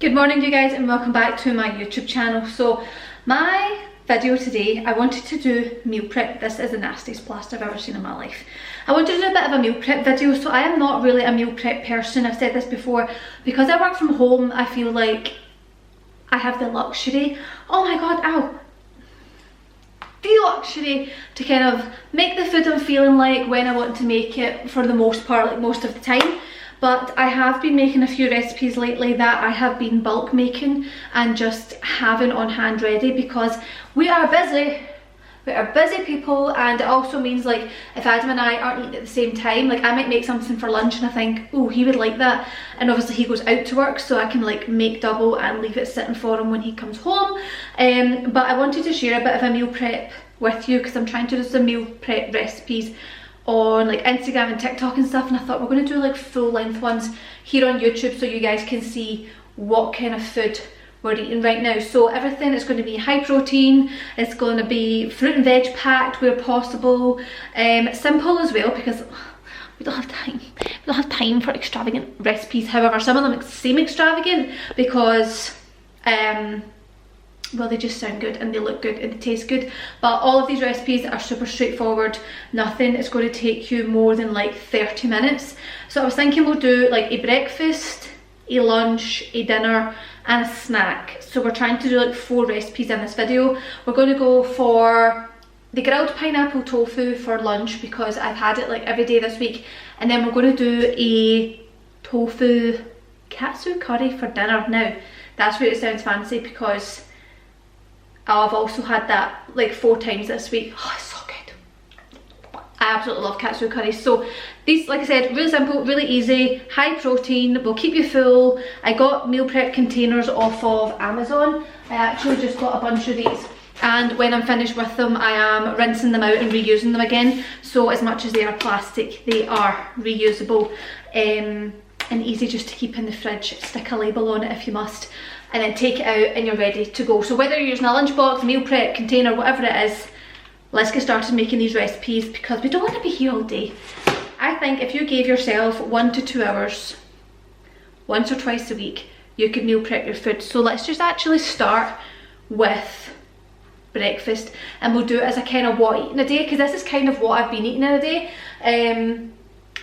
Good morning you guys and welcome back to my YouTube channel. So my video today, I wanted to do meal prep. This is the nastiest plaster I've ever seen in my life. I wanted to do a bit of a meal prep video. So I am not really a meal prep person. I've said this before. Because I work from home, I feel like I have the luxury, oh my god, ow, the luxury to kind of make the food I'm feeling like when I want to make it, for the most part, like most of the time. But I have been making a few recipes lately that I have been bulk making and just having on hand ready, because we are busy people, and it also means like if Adam and I aren't eating at the same time, like I might make something for lunch and I think, oh, he would like that, and obviously he goes out to work, so I can like make double and leave it sitting for him when he comes home. But I wanted to share a bit of a meal prep with you because I'm trying to do some meal prep recipes on like Instagram and TikTok and stuff, and I thought we're going to do like full length ones here on YouTube so you guys can see what kind of food we're eating right now. So everything is going to be high protein, it's going to be fruit and veg packed where possible, simple as well because we don't have time. We don't have time for extravagant recipes. However, some of them seem extravagant because well, they just sound good and they look good and they taste good. But all of these recipes are super straightforward. Nothing is going to take you more than like 30 minutes. So I was thinking we'll do like a breakfast, a lunch, a dinner and a snack. So we're trying to do like 4 recipes in this video. We're going to go for the grilled pineapple tofu for lunch because I've had it like every day this week. And then we're going to do a tofu katsu curry for dinner. Now, that's where it sounds fancy because I've also had that like 4 times this week. Oh, it's so good. I absolutely love katsu curries. So these, like I said, really simple, really easy, high protein, will keep you full. I got meal prep containers off of Amazon. I actually just got a bunch of these, and when I'm finished with them I am rinsing them out and reusing them again. So as much as they are plastic, they are reusable and easy just to keep in the fridge. Stick a label on it if you must, and then take it out and you're ready to go. So whether you're using a lunchbox, meal prep, container, whatever it is, let's get started making these recipes because we don't want to be here all day. I think if you gave yourself 1 to 2 hours, once or twice a week, you could meal prep your food. So let's just actually start with breakfast, and we'll do it as a kind of what I eat in a day, because this is kind of what I've been eating in a day.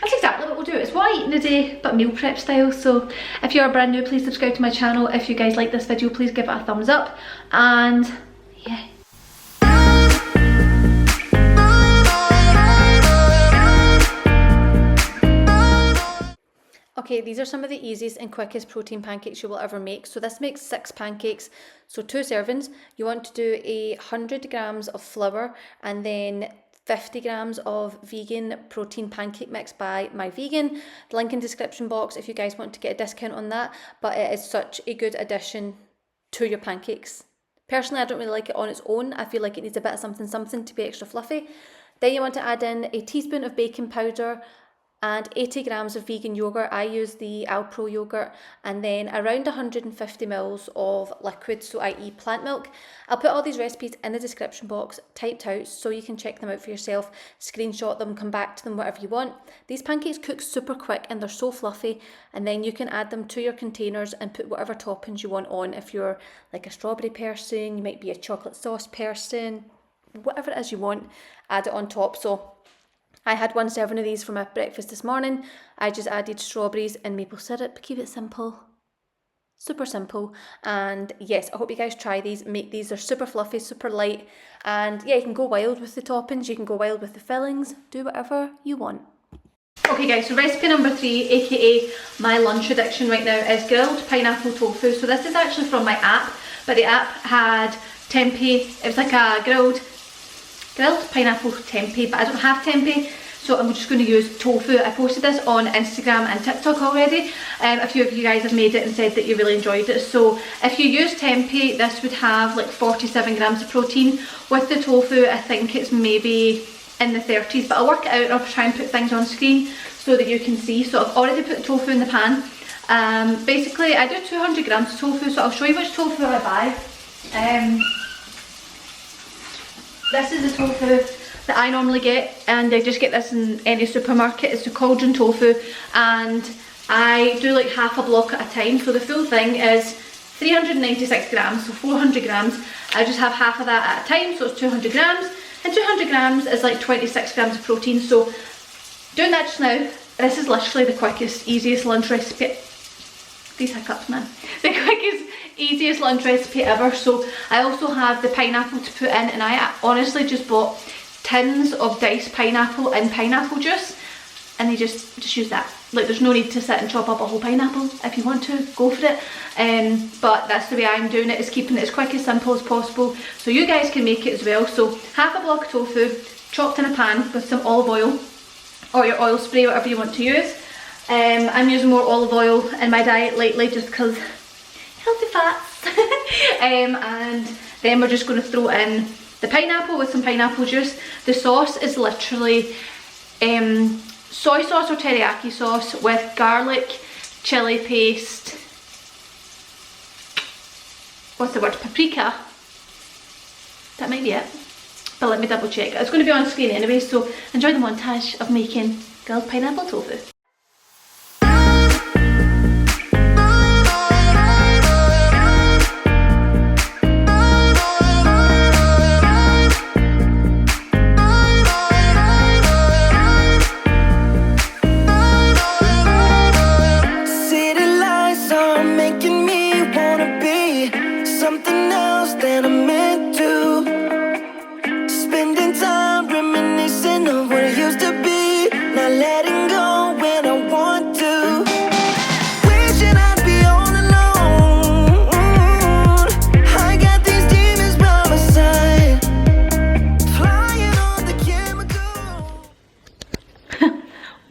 That's exactly what we'll do. It's what I eat in a day, but meal prep style. So if you are brand new, please subscribe to my channel. If you guys like this video, please give it a thumbs up. And yeah. Okay, these are some of the easiest and quickest protein pancakes you will ever make. So this makes 6 pancakes, so 2 servings. You want to do 100 grams of flour and then 50 grams of vegan protein pancake mix by My Vegan. The link in the description box if you guys want to get a discount on that, but it is such a good addition to your pancakes. Personally, I don't really like it on its own. I feel like it needs a bit of something to be extra fluffy. Then you want to add in a teaspoon of baking powder and 80 grams of vegan yogurt. I use the Alpro yogurt, and then around 150 mils of liquid, so i.e. plant milk. I'll put all these recipes in the description box typed out so you can check them out for yourself, screenshot them, come back to them, whatever you want. These pancakes cook super quick and they're so fluffy, and then you can add them to your containers and put whatever toppings you want on. If you're like a strawberry person, you might be a chocolate sauce person, whatever it is you want, add it on top. So I had 1 serving of these for my breakfast this morning. I just added strawberries and maple syrup. Keep it simple. Super simple. And yes, I hope you guys try these, make these. They're super fluffy, super light. And yeah, you can go wild with the toppings. You can go wild with the fillings. Do whatever you want. Okay guys, so recipe number 3, aka my lunch addiction right now, is grilled pineapple tofu. So this is actually from my app, but the app had tempeh. It was like a grilled pineapple tempeh, but I don't have tempeh, so I'm just going to use tofu. I posted this on Instagram and TikTok already. A few of you guys have made it and said that you really enjoyed it. So if you use tempeh, this would have like 47 grams of protein. With the tofu, I think it's maybe in the 30s, but I'll work it out and I'll try and put things on screen so that you can see. So I've already put the tofu in the pan. Basically, I do 200 grams of tofu, so I'll show you which tofu I buy. This is the tofu that I normally get, and I just get this in any supermarket. It's the cauldron tofu, and I do like half a block at a time. So the full thing is 396 grams, so 400 grams. I just have half of that at a time, so it's 200 grams. And 200 grams is like 26 grams of protein. So doing that just now, this is literally the quickest, easiest lunch recipe. These hiccups, man. The quickest, easiest lunch recipe ever. So I also have the pineapple to put in, and I honestly just bought tins of diced pineapple in pineapple juice, and they just use that. Like, there's no need to sit and chop up a whole pineapple. If you want to, go for it. But that's the way I'm doing it, is keeping it as quick as simple as possible, so you guys can make it as well. So half a block of tofu chopped in a pan with some olive oil, or your oil spray, whatever you want to use. I'm using more olive oil in my diet lately just because healthy fats. And then we're just going to throw in the pineapple with some pineapple juice. The sauce is literally soy sauce or teriyaki sauce with garlic, chilli paste, what's the word, paprika. That might be it, but let me double check. It's going to be on screen anyway, so enjoy the montage of making grilled pineapple tofu.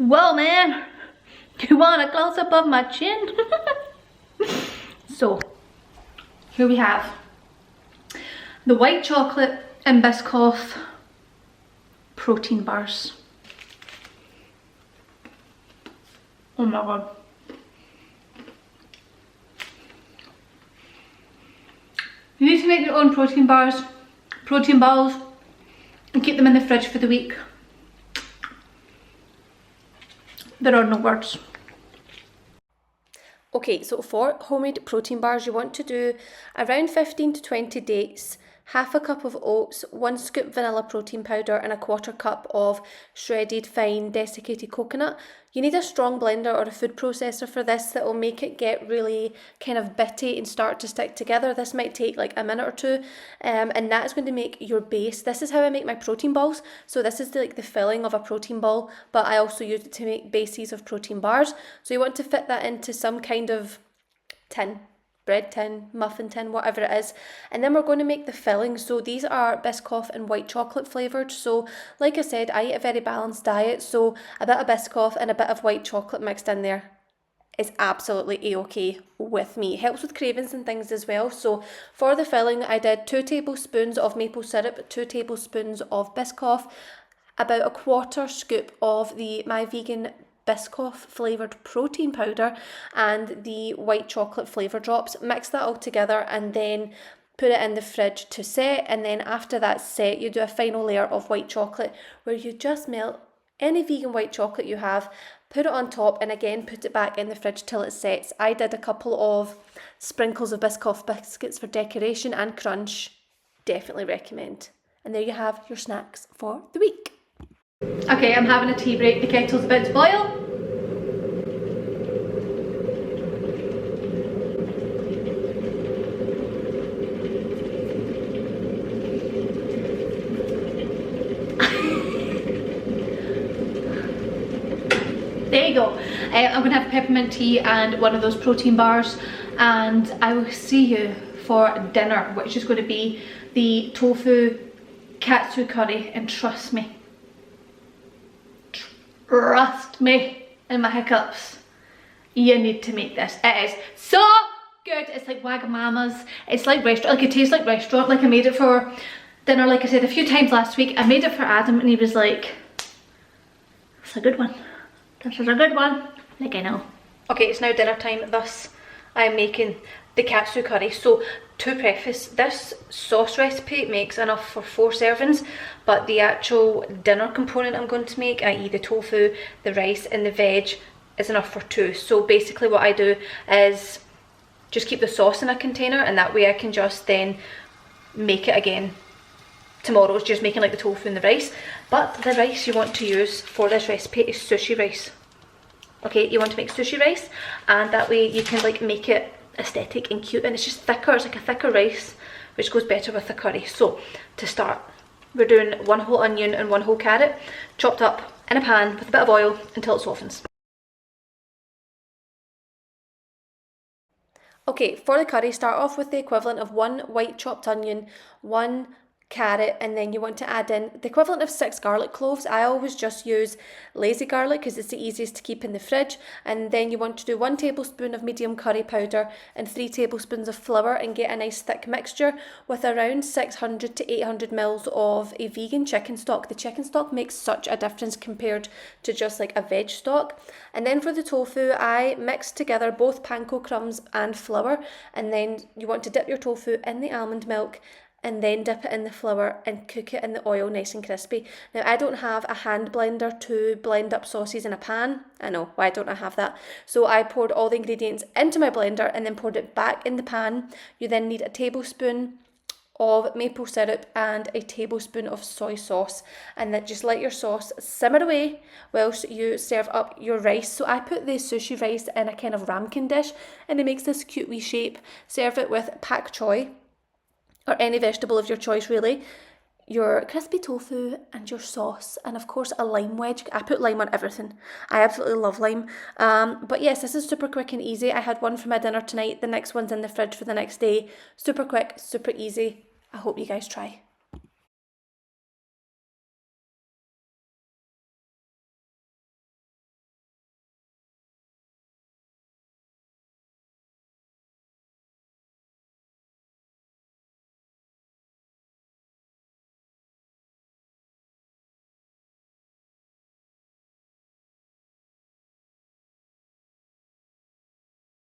Whoa, man, you want a close up of my chin? So here we have the white chocolate and Biscoff protein bars. Oh my god. You need to make your own protein bars, protein balls, and keep them in the fridge for the week. There are no words. Okay, so for homemade protein bars, you want to do around 15 to 20 dates, half a cup of oats, 1 scoop vanilla protein powder, and a 1/4 cup of shredded fine desiccated coconut. You need a strong blender or a food processor for this that will make it get really kind of bitty and start to stick together. This might take like a minute or two, and that is going to make your base. This is how I make my protein balls. So this is the filling of a protein ball, but I also use it to make bases of protein bars. So you want to fit that into some kind of tin, bread tin, muffin tin, whatever it is, and then we're going to make the filling. So these are Biscoff and white chocolate flavoured. So like I said, I eat a very balanced diet, so a bit of Biscoff and a bit of white chocolate mixed in there is absolutely a-okay with me. It helps with cravings and things as well. So for the filling, I did 2 tablespoons of maple syrup, 2 tablespoons of Biscoff, about a 1/4 scoop of the My Vegan Biscoff flavoured protein powder, and the white chocolate flavour drops. Mix that all together and then put it in the fridge to set, and then after that's set, you do a final layer of white chocolate where you just melt any vegan white chocolate you have, put it on top, and again put it back in the fridge till it sets. I did a couple of sprinkles of Biscoff biscuits for decoration and crunch. Definitely recommend. And there you have your snacks for the week. Okay, I'm having a tea break. The kettle's about to boil. There you go. I'm going to have peppermint tea and one of those protein bars, and I will see you for dinner, which is going to be the tofu katsu curry. And trust me in my hiccups, you need to make this. It is so good. It's like Wagamama's. It's like restaurant, like it tastes like restaurant. Like I made it for dinner, like I said a few times last week. I made it for Adam and he was like, it's a good one. This is a good one. Like, I know. Okay, it's now dinner time, thus I'm making the katsu curry. So to preface, this sauce recipe makes enough for 4 servings, but the actual dinner component I'm going to make, i.e. the tofu, the rice and the veg, is enough for 2. So basically what I do is just keep the sauce in a container, and that way I can just then make it again tomorrow. It's just making like the tofu and the rice. But the rice you want to use for this recipe is sushi rice. Okay, you want to make sushi rice, and that way you can like make it aesthetic and cute, and it's just thicker. It's like a thicker rice, which goes better with the curry. So to start, we're doing 1 whole onion and 1 whole carrot, chopped up in a pan with a bit of oil until it softens. Okay, for the curry, start off with the equivalent of 1 white chopped onion, 1 carrot, and then you want to add in the equivalent of 6 garlic cloves. I always just use lazy garlic because it's the easiest to keep in the fridge. And then you want to do 1 tablespoon of medium curry powder and 3 tablespoons of flour, and get a nice thick mixture with around 600 to 800 mils of a vegan chicken stock. The chicken stock makes such a difference compared to just like a veg stock. And then for the tofu, I mixed together both panko crumbs and flour, and then you want to dip your tofu in the almond milk and then dip it in the flour and cook it in the oil nice and crispy. Now, I don't have a hand blender to blend up sauces in a pan. I know, why don't I have that? So I poured all the ingredients into my blender and then poured it back in the pan. You then need a tablespoon of maple syrup and a tablespoon of soy sauce, and then just let your sauce simmer away whilst you serve up your rice. So I put the sushi rice in a kind of ramekin dish, and it makes this cute wee shape. Serve it with pak choy, or any vegetable of your choice really, your crispy tofu and your sauce, and of course a lime wedge. I put lime on everything. I absolutely love lime. But yes, this is super quick and easy. I had one for my dinner tonight. The next one's in the fridge for the next day. Super quick, super easy. I hope you guys try.